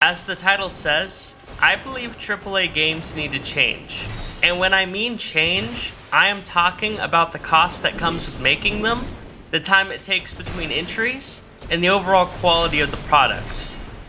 As the title says, I believe AAA games need to change. And when I mean change, I am talking about the cost that comes with making them, the time it takes between entries, and the overall quality of the product.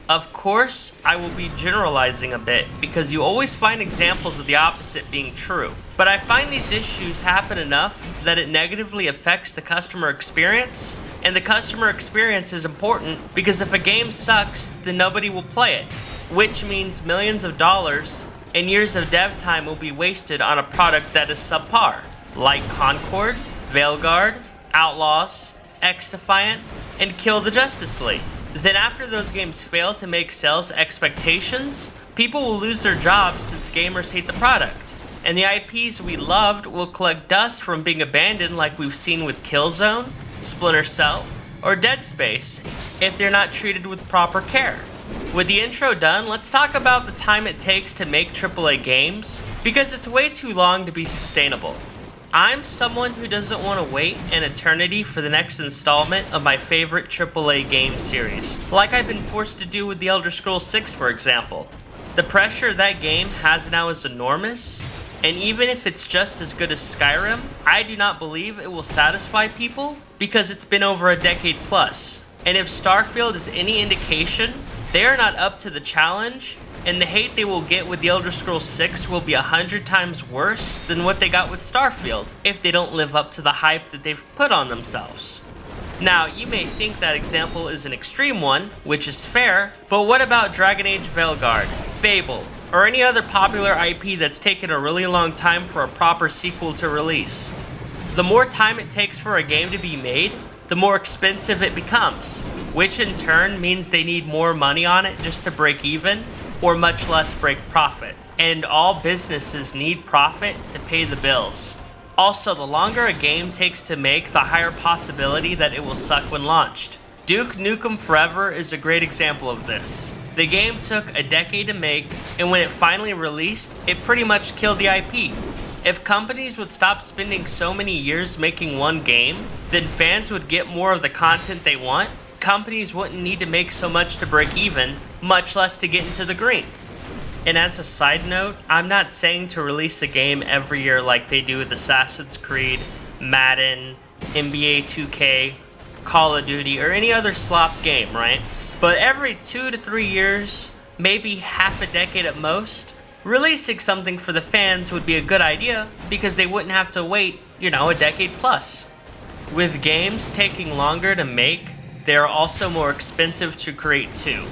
Of course, I will be generalizing a bit because you always find examples of the opposite being true. But I find these issues happen enough that it negatively affects the customer experience, and the customer experience is important because if a game sucks, then nobody will play it, which means millions of dollars and years of dev time will be wasted on a product that is subpar, like Concord, Veilguard, Outlaws, X-Defiant, and Kill the Justice League. Then after those games fail to make sales expectations, people will lose their jobs since gamers hate the product. And the IPs we loved will collect dust from being abandoned like we've seen with Killzone, Splinter Cell, or Dead Space if they're not treated with proper care. With the intro done, let's talk about the time it takes to make AAA games, because it's way too long to be sustainable. I'm someone who doesn't want to wait an eternity for the next installment of my favorite AAA game series, like I've been forced to do with The Elder Scrolls 6 for example. The pressure that game has now is enormous, and even if it's just as good as Skyrim, I do not believe it will satisfy people because it's been over a decade plus. And if Starfield is any indication, they are not up to the challenge, and the hate they will get with The Elder Scrolls 6 will be 100 times worse than what they got with Starfield if they don't live up to the hype that they've put on themselves. Now, you may think that example is an extreme one, which is fair, but what about Dragon Age Veilguard, Fable, or any other popular IP that's taken a really long time for a proper sequel to release? The more time it takes for a game to be made, the more expensive it becomes, which in turn means they need more money on it just to break even, or much less break profit. And all businesses need profit to pay the bills. Also, the longer a game takes to make, the higher possibility that it will suck when launched. Duke Nukem Forever is a great example of this. The game took a decade to make, and when it finally released, it pretty much killed the IP. If companies would stop spending so many years making one game, then fans would get more of the content they want. Companies wouldn't need to make so much to break even, much less to get into the green. And as a side note, I'm not saying to release a game every year like they do with Assassin's Creed, Madden, NBA 2K, Call of Duty, or any other slop game, right? But every 2 to 3 years, maybe half a decade at most, releasing something for the fans would be a good idea because they wouldn't have to wait, a decade plus. With games taking longer to make, they are also more expensive to create too.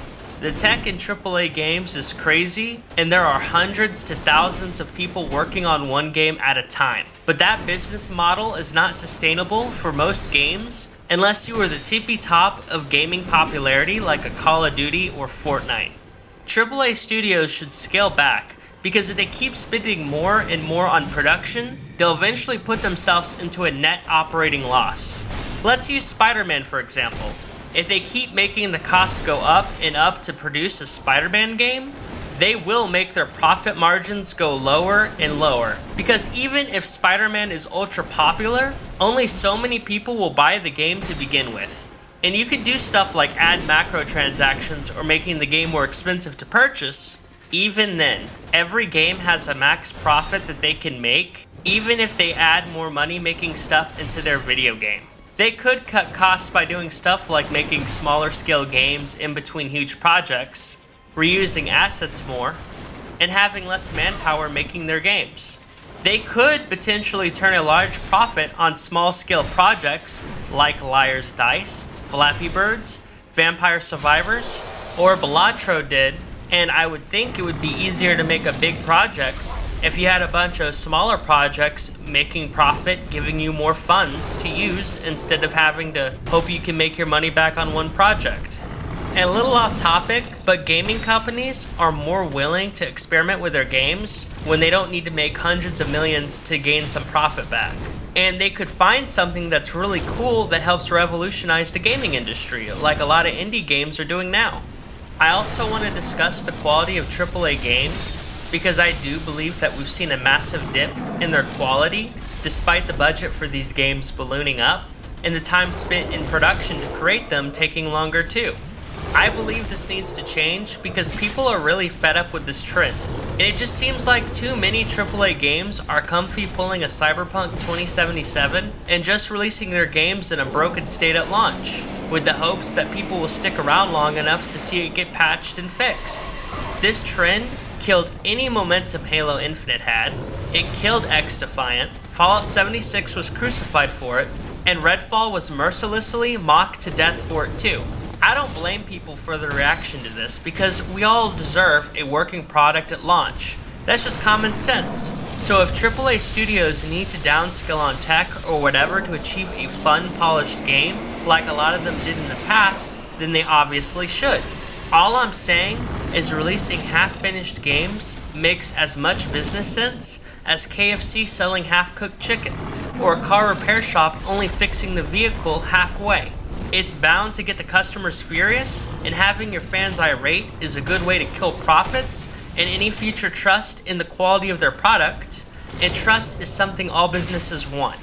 The tech in AAA games is crazy, and there are hundreds to thousands of people working on one game at a time. But that business model is not sustainable for most games unless you are the tippy top of gaming popularity like a Call of Duty or Fortnite. AAA studios should scale back, because if they keep spending more and more on production, they'll eventually put themselves into a net operating loss. Let's use Spider-Man for example. If they keep making the cost go up and up to produce a Spider-Man game, they will make their profit margins go lower and lower. Because even if Spider-Man is ultra popular, only so many people will buy the game to begin with. And you could do stuff like add macro transactions or making the game more expensive to purchase. Even then, every game has a max profit that they can make, even if they add more money making stuff into their video game. They could cut costs by doing stuff like making smaller scale games in between huge projects, reusing assets more, and having less manpower making their games. They could potentially turn a large profit on small scale projects like Liar's Dice, Flappy Birds, Vampire Survivors, or Balatro did, and I would think it would be easier to make a big project if you had a bunch of smaller projects making profit, giving you more funds to use instead of having to hope you can make your money back on one project. And a little off topic, but gaming companies are more willing to experiment with their games when they don't need to make hundreds of millions to gain some profit back. And they could find something that's really cool that helps revolutionize the gaming industry, like a lot of indie games are doing now. I also want to discuss the quality of AAA games, because I do believe that we've seen a massive dip in their quality despite the budget for these games ballooning up and the time spent in production to create them taking longer too. I believe this needs to change because people are really fed up with this trend. And it just seems like too many AAA games are comfy pulling a Cyberpunk 2077 and just releasing their games in a broken state at launch, with the hopes that people will stick around long enough to see it get patched and fixed. This trend killed any momentum Halo Infinite had, it killed X-Defiant, Fallout 76 was crucified for it, and Redfall was mercilessly mocked to death for it too. I don't blame people for their reaction to this because we all deserve a working product at launch. That's just common sense. So if AAA studios need to downscale on tech or whatever to achieve a fun, polished game, like a lot of them did in the past, then they obviously should. All I'm saying is releasing half-finished games makes as much business sense as KFC selling half-cooked chicken, or a car repair shop only fixing the vehicle halfway. It's bound to get the customers furious, and having your fans irate is a good way to kill profits and any future trust in the quality of their product, and trust is something all businesses want.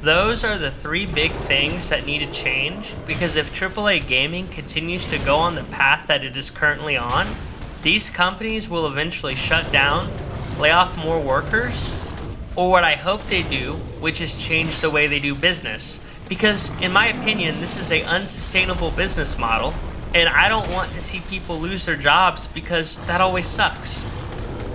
Those are the three big things that need to change, because if AAA gaming continues to go on the path that it is currently on, these companies will eventually shut down, lay off more workers, or what I hope they do, which is change the way they do business. Because in my opinion, this is an unsustainable business model, and I don't want to see people lose their jobs because that always sucks.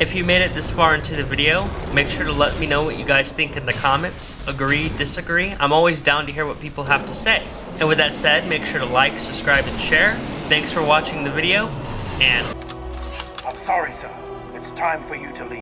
If you made it this far into the video, make sure to let me know what you guys think in the comments. Agree, disagree? I'm always down to hear what people have to say. And with that said, make sure to like, subscribe, and share. Thanks for watching the video, and... I'm sorry, sir. It's time for you to leave.